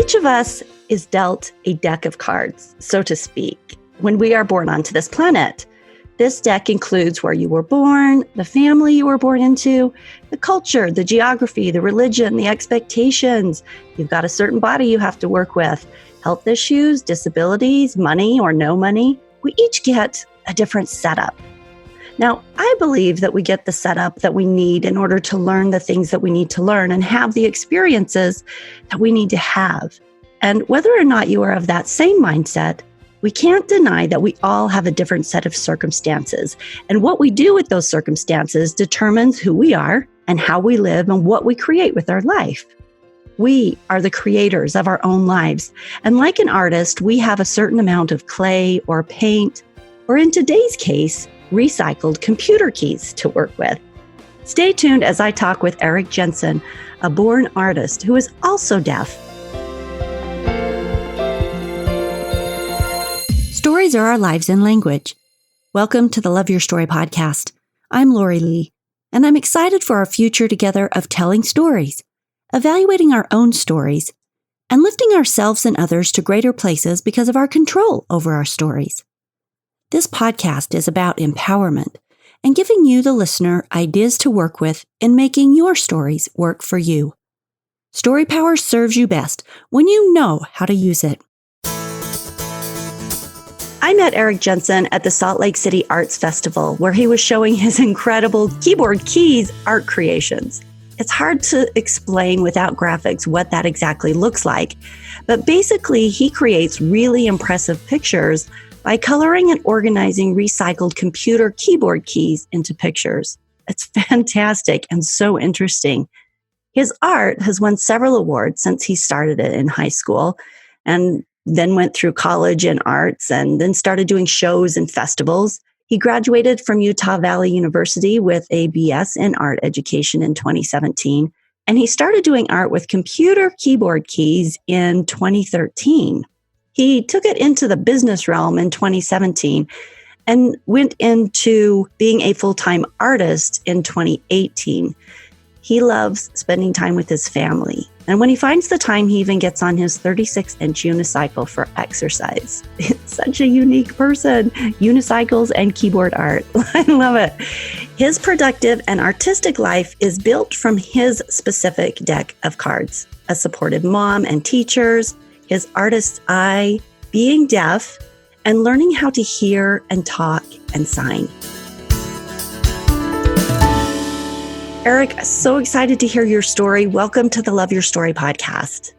Each of us is dealt a deck of cards, so to speak, when we are born onto this planet. This deck includes where you were born, the family you were born into, the culture, the geography, the religion, the expectations. You've got a certain body you have to work with, health issues, disabilities, money or no money. We each get a different setup. Now, I believe that we get the setup that we need in order to learn the things that we need to learn and have the experiences that we need to have. And whether or not you are of that same mindset, we can't deny that we all have a different set of circumstances. And what we do with those circumstances determines who we are and how we live and what we create with our life. We are the creators of our own lives. And like an artist, we have a certain amount of clay or paint, or in today's case, recycled computer keys to work with. Stay tuned as I talk with Erik Jensen, a born artist who is also deaf. Stories are our lives in language. Welcome to the Love Your Story podcast. I'm Lori Lee, and I'm excited for our future together of telling stories, evaluating our own stories, and lifting ourselves and others to greater places because of our control over our stories. This podcast is about empowerment and giving you, the listener, ideas to work with in making your stories work for you. Story power serves you best when you know how to use it. I met Erik Jensen at the Salt Lake City Arts Festival, where he was showing his incredible keyboard keys art creations. It's hard to explain without graphics what that exactly looks like, but basically he creates really impressive pictures by coloring and organizing recycled computer keyboard keys into pictures. It's fantastic and so interesting. His art has won several awards since he started it in high school, and then went through college in arts and then started doing shows and festivals. He graduated from Utah Valley University with a BS in art education in 2017, and he started doing art with computer keyboard keys in 2013. He took it into the business realm in 2017 and went into being a full-time artist in 2018. He loves spending time with his family. And when he finds the time, he even gets on his 36-inch unicycle for exercise. It's such a unique person. Unicycles and keyboard art. I love it. His productive and artistic life is built from his specific deck of cards. A supportive mom and teachers, his artist's eye, being deaf, and learning how to hear and talk and sign. Erik, so excited to hear your story. Welcome to the Love Your Story podcast.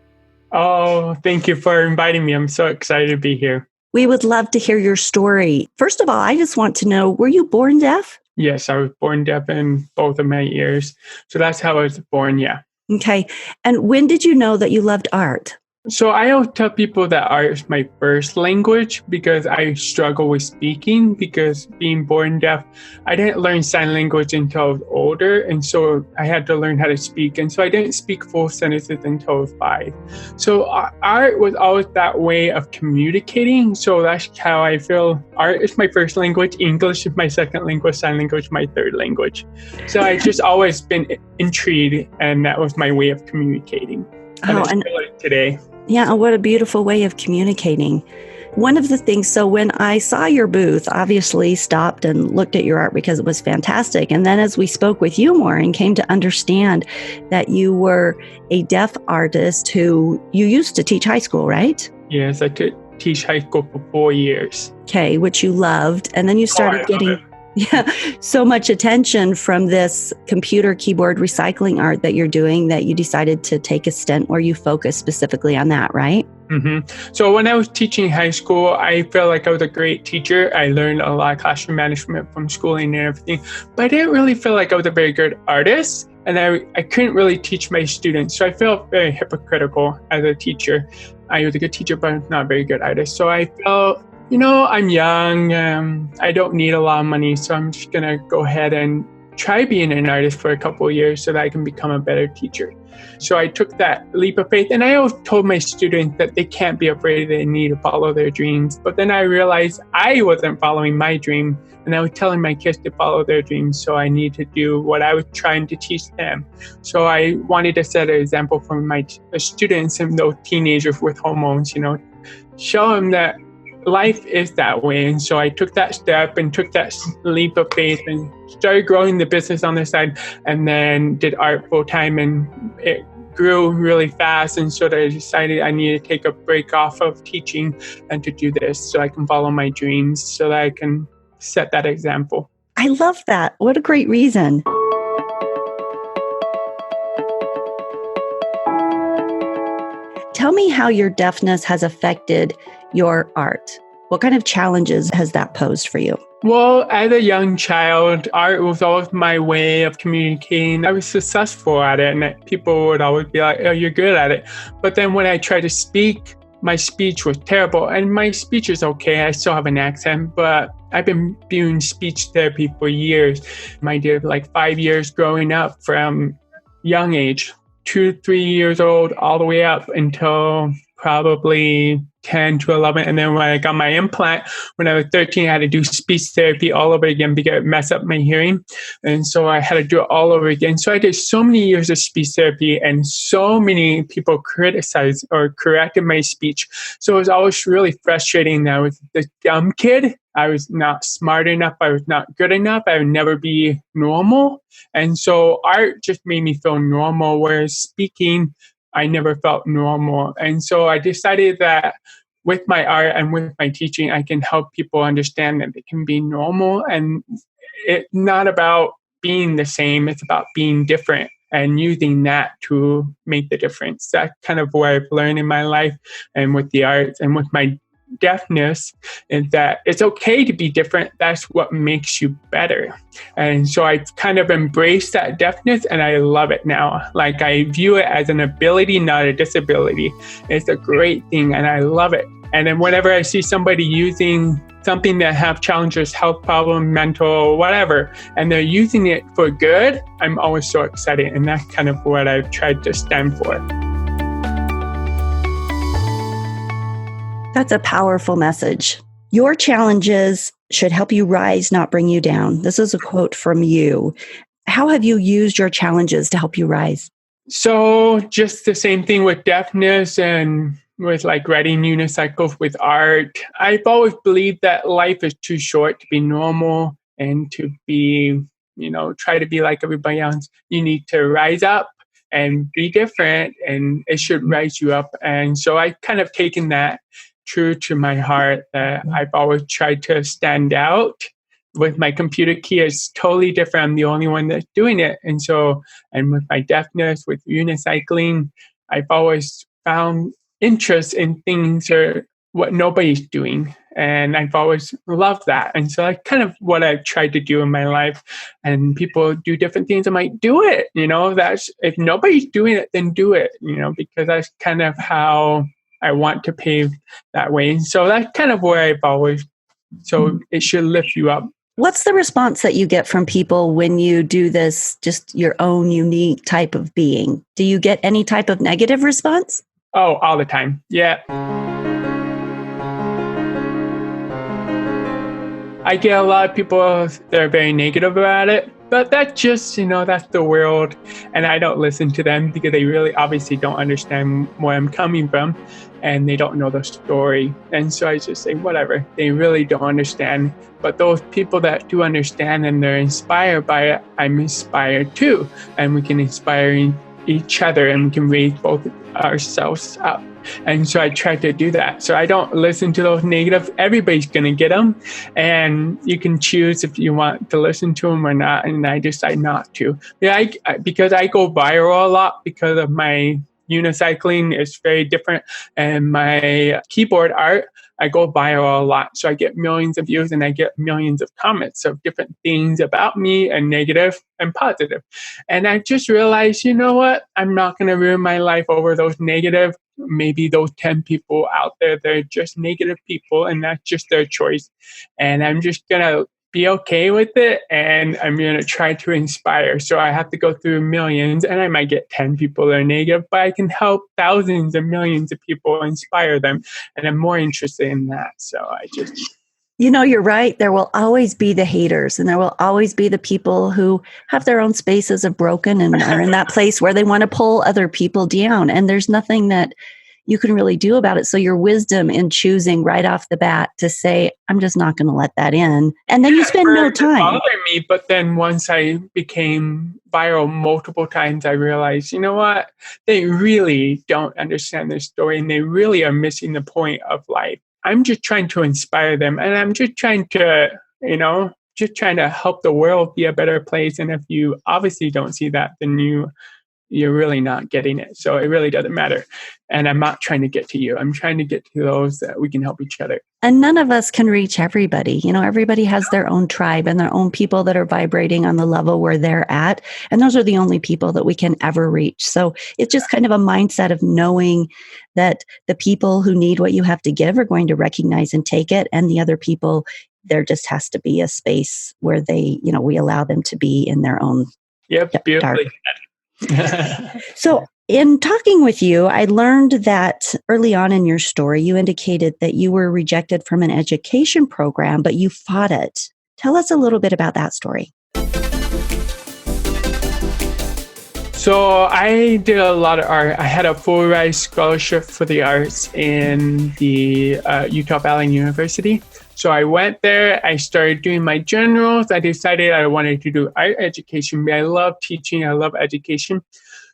Oh, thank you for inviting me. I'm so excited to be here. We would love to hear your story. First of all, I just want to know, were you born deaf? Yes, I was born deaf in both of my ears. So that's how I was born, yeah. Okay. And when did you know that you loved art? So I always tell people that art is my first language because I struggle with speaking, because being born deaf, I didn't learn sign language until I was older. And so I had to learn how to speak. And so I didn't speak full sentences until I was 5. So art was always that way of communicating. So that's how I feel. Art is my first language. English is my second language. Sign language, my third language. So I just always been intrigued, and that was my way of communicating. And I feel like today. Yeah, what a beautiful way of communicating. One of the things, so when I saw your booth, obviously stopped and looked at your art because it was fantastic. And then as we spoke with you more and came to understand that you were a deaf artist who you used to teach high school, right? Yes, I could teach high school for 4 years. Okay, which you loved. And then you started getting so much attention from this computer keyboard recycling art that you're doing that you decided to take a stint where you focus specifically on that, right? Mm-hmm. So when I was teaching high school, I felt like I was a great teacher. I learned a lot of classroom management from schooling and everything, but I didn't really feel like I was a very good artist, and I couldn't really teach my students. So I felt very hypocritical as a teacher. I was a good teacher, but not a very good artist. So I felt, I'm young, I don't need a lot of money, so I'm just going to go ahead and try being an artist for a couple of years so that I can become a better teacher. So I took that leap of faith, and I always told my students that they can't be afraid, they need to follow their dreams. But then I realized I wasn't following my dream, and I was telling my kids to follow their dreams. So I need to do what I was trying to teach them. So I wanted to set an example for my students and those teenagers with hormones, show them that life is that way. And so I took that step and took that leap of faith and started growing the business on the side, and then did art full time, and it grew really fast. And so I decided I needed to take a break off of teaching and to do this so I can follow my dreams, so that I can set that example. I love that. What a great reason. Tell me how your deafness has affected your art. What kind of challenges has that posed for you? Well, as a young child, art was always my way of communicating. I was successful at it, and people would always be like, oh, you're good at it. But then when I tried to speak, my speech was terrible. And my speech is okay. I still have an accent, but I've been doing speech therapy for years. I did like 5 years growing up from young age, 2-3 years old, all the way up until probably 10 to 11. And then when I got my implant, when I was 13, I had to do speech therapy all over again because it messed up my hearing. And so I had to do it all over again. So I did so many years of speech therapy, and so many people criticized or corrected my speech. So it was always really frustrating that I was the dumb kid. I was not smart enough. I was not good enough. I would never be normal. And so art just made me feel normal, whereas speaking, I never felt normal. And so I decided that with my art and with my teaching, I can help people understand that they can be normal. And it's not about being the same, it's about being different and using that to make the difference. That's kind of what I've learned in my life and with the arts and with my deafness, is that it's okay to be different. That's what makes you better. And so I kind of embrace that deafness, and I love it now. Like, I view it as an ability, not a disability. It's a great thing, and I love it. And then whenever I see somebody using something that have challenges, health problem, mental, whatever, and they're using it for good, I'm always so excited. And that's kind of what I've tried to stand for. That's a powerful message. Your challenges should help you rise, not bring you down. This is a quote from you. How have you used your challenges to help you rise? So just the same thing with deafness and with like writing unicycles with art. I've always believed that life is too short to be normal and to be, try to be like everybody else. You need to rise up and be different, and it should rise you up. And so I kind of taken that true to my heart, that I've always tried to stand out. With my computer key, it's totally different. I'm the only one that's doing it. And with my deafness, with unicycling, I've always found interest in things or what nobody's doing. And I've always loved that. And so that's kind of what I've tried to do in my life. And people do different things. I might do it, that's, if nobody's doing it, then do it, because that's kind of how I want to pave that way. And so that's kind of where I've always, so it should lift you up. What's the response that you get from people when you do this, just your own unique type of being? Do you get any type of negative response? Oh, all the time. Yeah. I get a lot of people that are very negative about it, but that's just, that's the world. And I don't listen to them because they really obviously don't understand where I'm coming from, and they don't know the story. And so I just say, whatever, they really don't understand. But those people that do understand and they're inspired by it, I'm inspired too. And we can inspire each other, and we can raise both ourselves up. And so I try to do that. So I don't listen to those negative. Everybody's going to get them. And you can choose if you want to listen to them or not. And I decide not to. Yeah, because I go viral a lot because of my unicycling is very different. And my keyboard art, I go viral a lot. So I get millions of views, and I get millions of comments of different things about me, and negative and positive. And I just realized, you know what? I'm not going to ruin my life over those negative. Maybe those 10 people out there, they're just negative people, and that's just their choice. And I'm just going to be okay with it, and I'm going to try to inspire. So I have to go through millions, and I might get 10 people that are negative, but I can help thousands and millions of people, inspire them. And I'm more interested in that. So I just... You're right. There will always be the haters, and there will always be the people who have their own spaces of broken and are in that place where they want to pull other people down. And there's nothing that you can really do about it. So your wisdom in choosing right off the bat to say, I'm just not going to let that in. And then you spend no time. It bothered me, but then once I became viral multiple times, I realized, you know what? They really don't understand their story, and they really are missing the point of life. I'm just trying to inspire them, and I'm just trying to, just trying to help the world be a better place. And if you obviously don't see that, then you're really not getting it. So it really doesn't matter. And I'm not trying to get to you. I'm trying to get to those that we can help each other. And none of us can reach everybody. Everybody has their own tribe and their own people that are vibrating on the level where they're at. And those are the only people that we can ever reach. So it's just kind of a mindset of knowing that the people who need what you have to give are going to recognize and take it. And the other people, there just has to be a space where they, we allow them to be in their own. Yep, beautifully. So in talking with you, I learned that early on in your story, you indicated that you were rejected from an education program, but you fought it. Tell us a little bit about that story. So I did a lot of art. I had a full ride scholarship for the arts in the Utah Valley University. So I went there, I started doing my generals. I decided I wanted to do art education. I love teaching, I love education.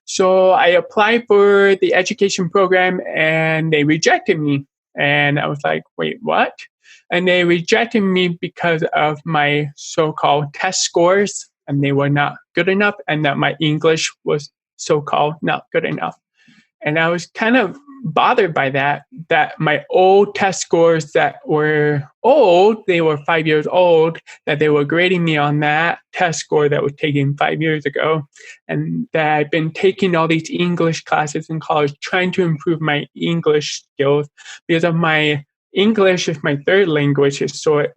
So I applied for the education program, and they rejected me. And I was like, wait, what? And they rejected me because of my so-called test scores, and they were not good enough, and that my English was so-called not good enough. And I was kind of bothered by that my old test scores that were old, they were 5 years old, that they were grading me on that test score that was taken 5 years ago. And that I've been taking all these English classes in college, trying to improve my English skills because of my English is my third language. So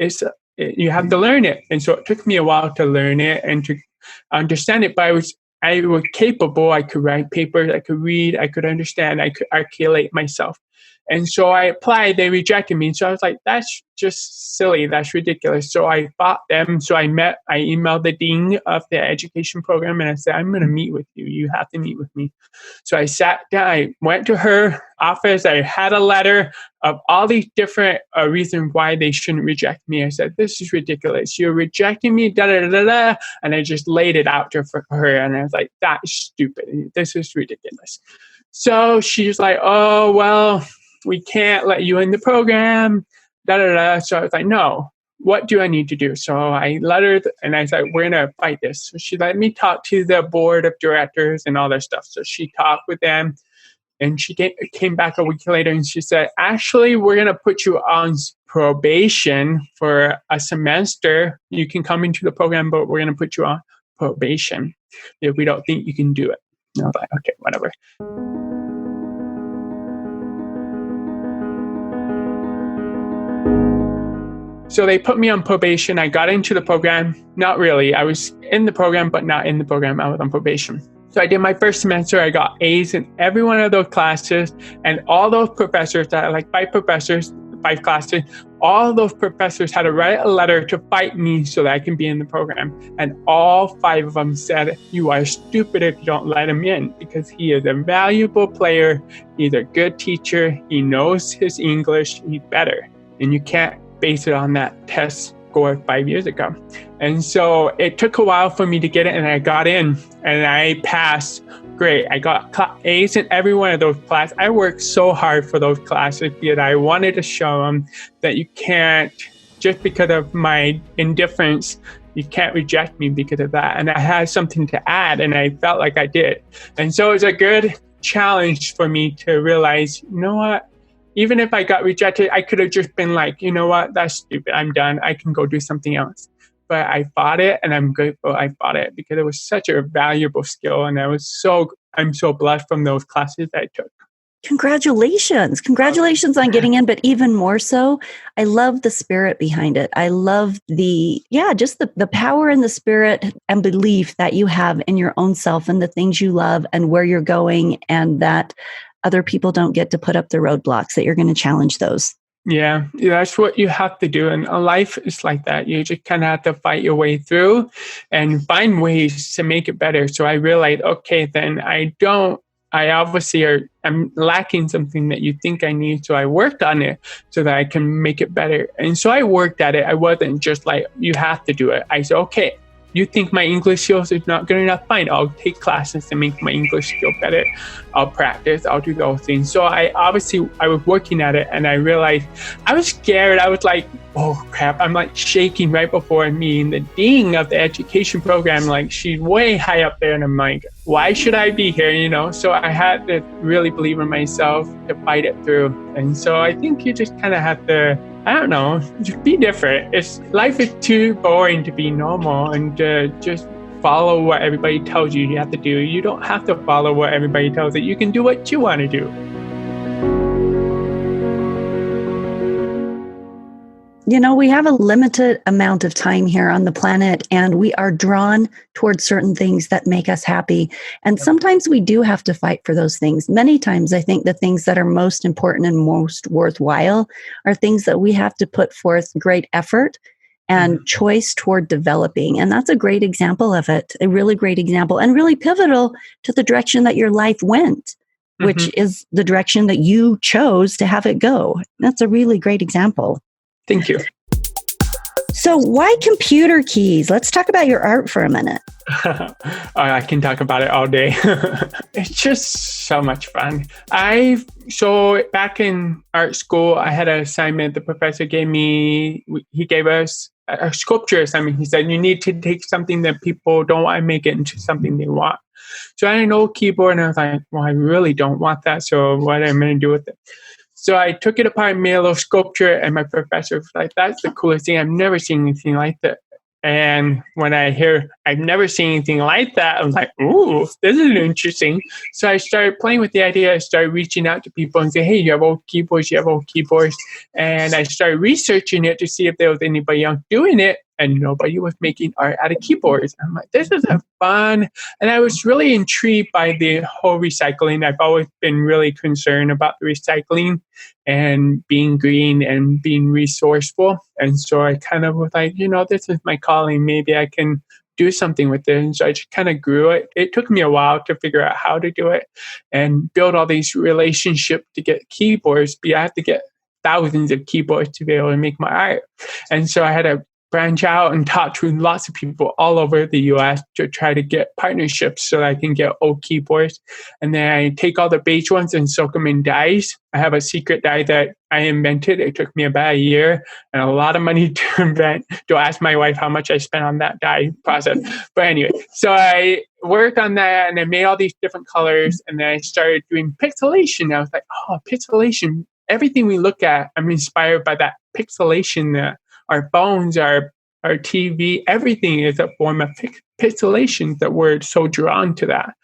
you have to learn it. And so it took me a while to learn it and to understand it, but I was capable. I could write papers, I could read, I could understand, I could articulate myself. And so I applied, they rejected me. So I was like, that's just silly, that's ridiculous. So I fought them. So I emailed the dean of the education program, and I said, I'm going to meet with you. You have to meet with me. So I sat down, I went to her office, I had a letter of all these different reasons why they shouldn't reject me. I said, this is ridiculous. You're rejecting me, da da da da. And I just laid it out for her. And I was like, that is stupid. This is ridiculous. So she's like, oh, well, we can't let you in the program, da da da. So I was like, no, what do I need to do? So I let her, and I said, we're going to fight this. So she let me talk to the board of directors and all that stuff. So she talked with them, and she came back a week later, and she said, actually, we're going to put you on probation for a semester. You can come into the program, but we're going to put you on probation if we don't think you can do it. And I was like, okay, whatever. So they put me on probation. I got into the program. Not really. I was in the program, but not in the program. I was on probation. So I did my first semester. I got A's in every one of those classes. And all those professors, that like 5 professors, 5 classes, all those professors had to write a letter to fight me so that I can be in the program. And all 5 of them said, you are stupid if you don't let him in, because he is a valuable player. He's a good teacher. He knows his English. He's better. And you can't base it on that test score 5 years ago. And so it took a while for me to get it, and I got in, and I passed. Great. I got A's in every one of those classes. I worked so hard for those classes because I wanted to show them that you can't, just because of my indifference, you can't reject me because of that. And I had something to add, and I felt like I did. And so it was a good challenge for me to realize, you know what? Even if I got rejected, I could have just been like, you know what, that's stupid. I'm done. I can go do something else. But I fought it, and I'm grateful I fought it because it was such a valuable skill. And I'm so blessed from those classes that I took. Congratulations. Congratulations on getting in, but even more so, I love the spirit behind it. I love just the power and the spirit and belief that you have in your own self and the things you love and where you're going, and that other people don't get to put up the roadblocks, that you're going to challenge those. Yeah, that's what you have to do. And life is like that. You just kind of have to fight your way through and find ways to make it better. So I realized, okay, then I obviously I'm lacking something that you think I need. So I worked on it so that I can make it better. And so I worked at it. I wasn't just like, you have to do it. I said, okay, you think my English skills is not good enough? Fine, I'll take classes to make my English skill better. I'll practice, I'll do those things. So I was working at it, and I realized I was scared. I was like, oh crap, I'm like shaking right before a meeting. The dean of the education program, like she's way high up there, and I'm like, why should I be here? So I had to really believe in myself to fight it through. And so I think you just kind of have to, I don't know, just be different. Life is too boring to be normal and just follow what everybody tells you have to do. You don't have to follow what everybody tells you. You can do what you want to do. We have a limited amount of time here on the planet, and we are drawn towards certain things that make us happy. And sometimes we do have to fight for those things. Many times, I think the things that are most important and most worthwhile are things that we have to put forth great effort and choice toward developing. And that's a great example of it, a really great example, and really pivotal to the direction that your life went, which is the direction that you chose to have it go. That's a really great example. Thank you. So why computer keys? Let's talk about your art for a minute. I can talk about it all day. It's just so much fun. So back in art school, I had an assignment the professor gave me. He gave us a sculpture assignment. He said, you need to take something that people don't want and make it into something they want. So I had an old keyboard, and I was like, well, I really don't want that. So what am I going to do with it? So I took it apart and made a little sculpture, and my professor was like, that's the coolest thing. I've never seen anything like that. And when I hear I've never seen anything like that, I'm like, ooh, this is interesting. So I started playing with the idea. I started reaching out to people and say, hey, you have old keyboards, And I started researching it to see if there was anybody else doing it. And nobody was making art out of keyboards. I'm like, this is fun. And I was really intrigued by the whole recycling. I've always been really concerned about the recycling and being green and being resourceful. And so I kind of was like, this is my calling. Maybe I can do something with it. And so I just kind of grew it. It took me a while to figure out how to do it and build all these relationships to get keyboards. But I have to get thousands of keyboards to be able to make my art. And so I had to branch out and talk to lots of people all over the US to try to get partnerships so that I can get old keyboards. And then I take all the beige ones and soak them in dyes. I have a secret dye that I invented. It took me about a year and a lot of money to invent. Don't ask my wife how much I spent on that dye process. But anyway, so I worked on that and I made all these different colors, and then I started doing pixelation. I was like, oh, pixelation. Everything we look at, I'm inspired by that pixelation. Our phones, our TV, everything is a form of pixelation, that we're so drawn to that.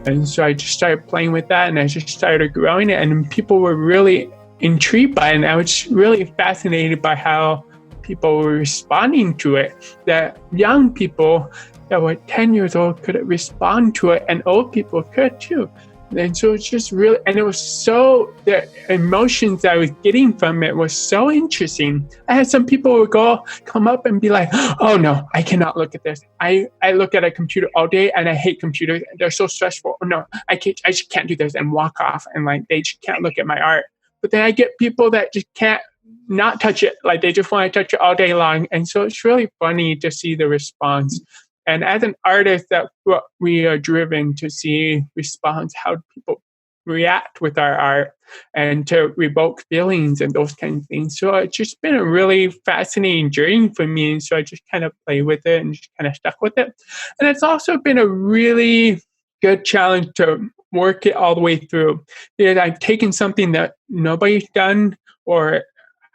And so I just started playing with that, and I just started growing it, and people were really intrigued by it. And I was really fascinated by how people were responding to it, that young people that were 10 years old could respond to it, and old people could too. And so it's just really, and it was so, the emotions I was getting from it was so interesting. I had some people who would come up and be like, oh no, I cannot look at this. I look at a computer all day and I hate computers. They're so stressful. Oh no, I just can't do this, and walk off, and like, they just can't look at my art. But then I get people that just can't not touch it. Like, they just want to touch it all day long. And so it's really funny to see the response. And as an artist, that's what we are driven to see response, how people react with our art and to evoke feelings and those kinds of things. So it's just been a really fascinating journey for me. And so I just kind of play with it and just kind of stuck with it. And it's also been a really good challenge to work it all the way through. Because I've taken something that nobody's done, or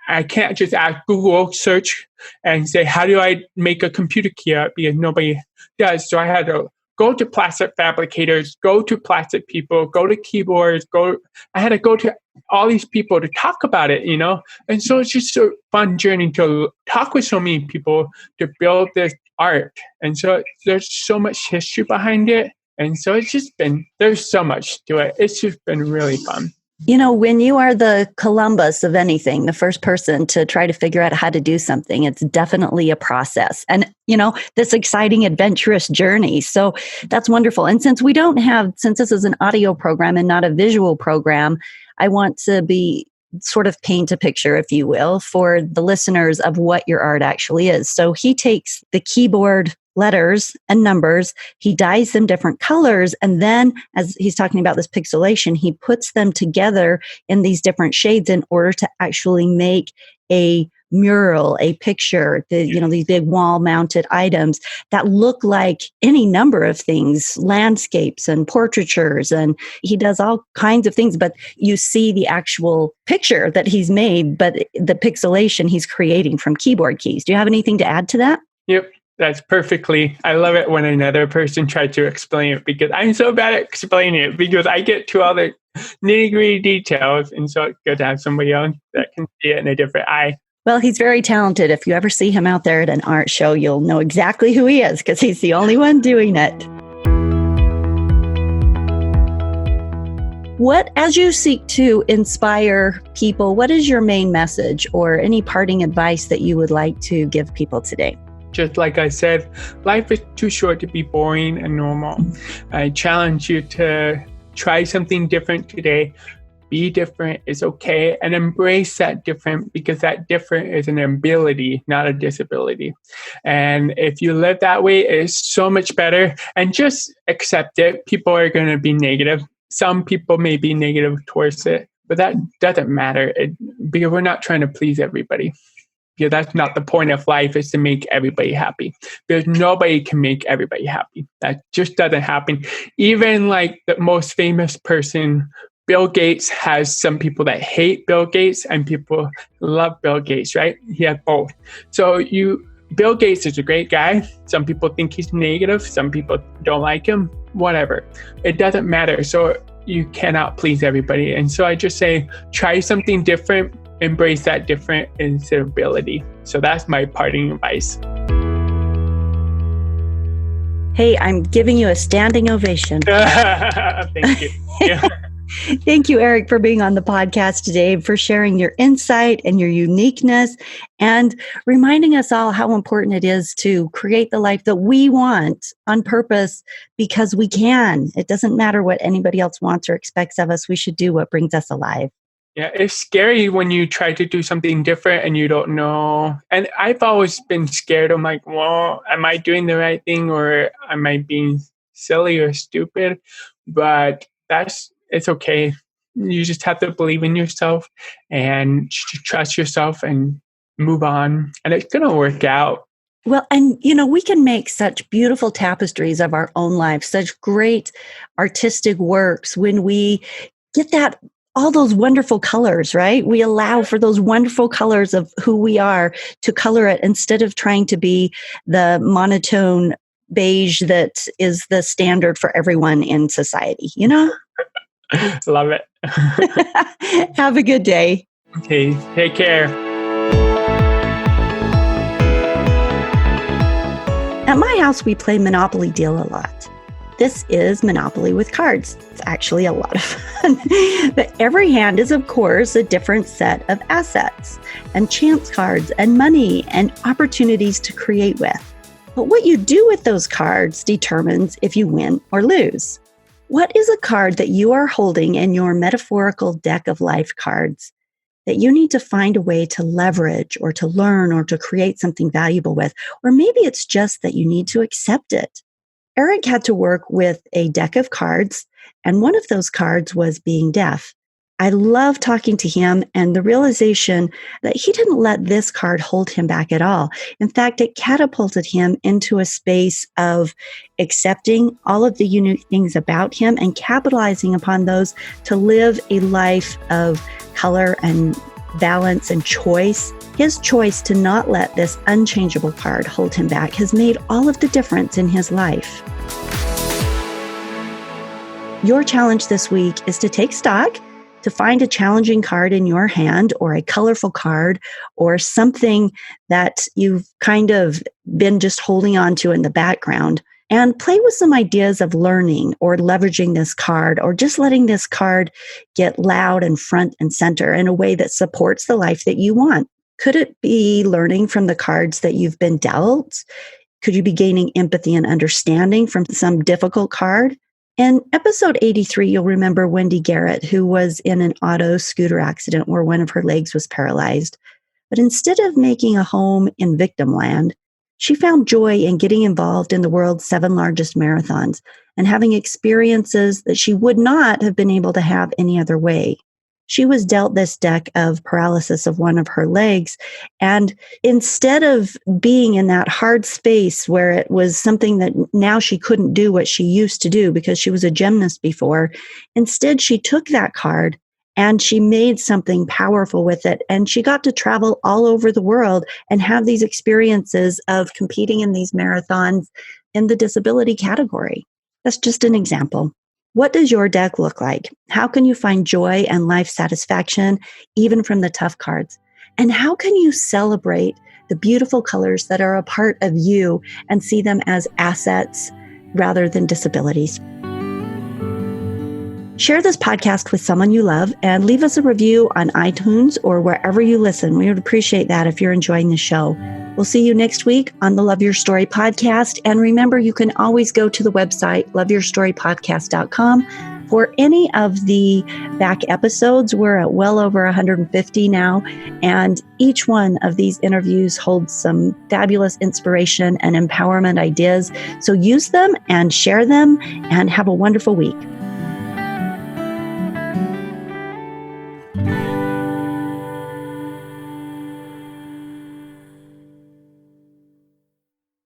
I can't just ask Google search and say, how do I make a computer key art? Because nobody does. So I had to go to plastic fabricators, go to plastic people, go to keyboards, I had to go to all these people to talk about it, And so it's just a fun journey to talk with so many people to build this art. And so there's so much history behind it. And so there's so much to it. It's just been really fun. When you are the Columbus of anything, the first person to try to figure out how to do something, it's definitely a process. And, this exciting, adventurous journey. So that's wonderful. And since this is an audio program and not a visual program, I want to sort of paint a picture, if you will, for the listeners of what your art actually is. So he takes the keyboard letters and numbers, he dyes them different colors, and then, as he's talking about this pixelation, he puts them together in these different shades in order to actually make a mural, a picture, these big wall-mounted items that look like any number of things, landscapes and portraitures, and he does all kinds of things, but you see the actual picture that he's made, but the pixelation he's creating from keyboard keys. Do you have anything to add to that? Yep. That's perfectly. I love it when another person tries to explain it because I'm so bad at explaining it because I get to all the nitty-gritty details. And so it's good to have somebody else that can see it in a different eye. Well, he's very talented. If you ever see him out there at an art show, you'll know exactly who he is because he's the only one doing it. As you seek to inspire people, what is your main message or any parting advice that you would like to give people today? Just like I said, life is too short to be boring and normal. I challenge you to try something different today. Be different is okay, and embrace that different because that different is an ability, not a disability. And if you live that way, it's so much better. And just accept it. People are going to be negative. Some people may be negative towards it, but that doesn't matter because we're not trying to please everybody. Yeah, that's not the point of life, is to make everybody happy. Because nobody can make everybody happy. That just doesn't happen. Even like the most famous person, Bill Gates, has some people that hate Bill Gates and people love Bill Gates, right? He has both. So Bill Gates is a great guy. Some people think he's negative. Some people don't like him. Whatever. It doesn't matter. So you cannot please everybody. And so I just say, try something different. Embrace that different instability. So that's my parting advice. Hey, I'm giving you a standing ovation. Thank you. Yeah. Thank you, Erik, for being on the podcast today, for sharing your insight and your uniqueness, and reminding us all how important it is to create the life that we want on purpose because we can. It doesn't matter what anybody else wants or expects of us. We should do what brings us alive. Yeah, it's scary when you try to do something different and you don't know. And I've always been scared. I'm like, well, am I doing the right thing or am I being silly or stupid? But it's okay. You just have to believe in yourself and trust yourself and move on. And it's going to work out. Well, and we can make such beautiful tapestries of our own lives, such great artistic works when we get all those wonderful colors, right? We allow for those wonderful colors of who we are to color it instead of trying to be the monotone beige that is the standard for everyone in society, Love it. Have a good day. Okay, take care. At my house, we play Monopoly Deal a lot. This is Monopoly with cards. It's actually a lot of fun. But every hand is, of course, a different set of assets and chance cards and money and opportunities to create with. But what you do with those cards determines if you win or lose. What is a card that you are holding in your metaphorical deck of life cards that you need to find a way to leverage or to learn or to create something valuable with? Or maybe it's just that you need to accept it. Erik had to work with a deck of cards, and one of those cards was being deaf. I love talking to him and the realization that he didn't let this card hold him back at all. In fact, it catapulted him into a space of accepting all of the unique things about him and capitalizing upon those to live a life of color and balance and choice. His choice to not let this unchangeable card hold him back has made all of the difference in his life. Your challenge this week is to take stock, to find a challenging card in your hand or a colorful card or something that you've kind of been just holding on to in the background, and play with some ideas of learning or leveraging this card or just letting this card get loud and front and center in a way that supports the life that you want. Could it be learning from the cards that you've been dealt? Could you be gaining empathy and understanding from some difficult card? In episode 83, you'll remember Wendy Garrett, who was in an auto scooter accident where one of her legs was paralyzed. But instead of making a home in victim land, she found joy in getting involved in the world's 7 largest marathons and having experiences that she would not have been able to have any other way. She was dealt this deck of paralysis of one of her legs. And instead of being in that hard space where it was something that now she couldn't do what she used to do because she was a gymnast before, instead she took that card and she made something powerful with it. And she got to travel all over the world and have these experiences of competing in these marathons in the disability category. That's just an example. What does your deck look like? How can you find joy and life satisfaction, even from the tough cards? And how can you celebrate the beautiful colors that are a part of you and see them as assets rather than disabilities? Share this podcast with someone you love and leave us a review on iTunes or wherever you listen. We would appreciate that if you're enjoying the show. We'll see you next week on the Love Your Story podcast. And remember, you can always go to the website, loveyourstorypodcast.com, for any of the back episodes. We're at well over 150 now. And each one of these interviews holds some fabulous inspiration and empowerment ideas. So use them and share them and have a wonderful week.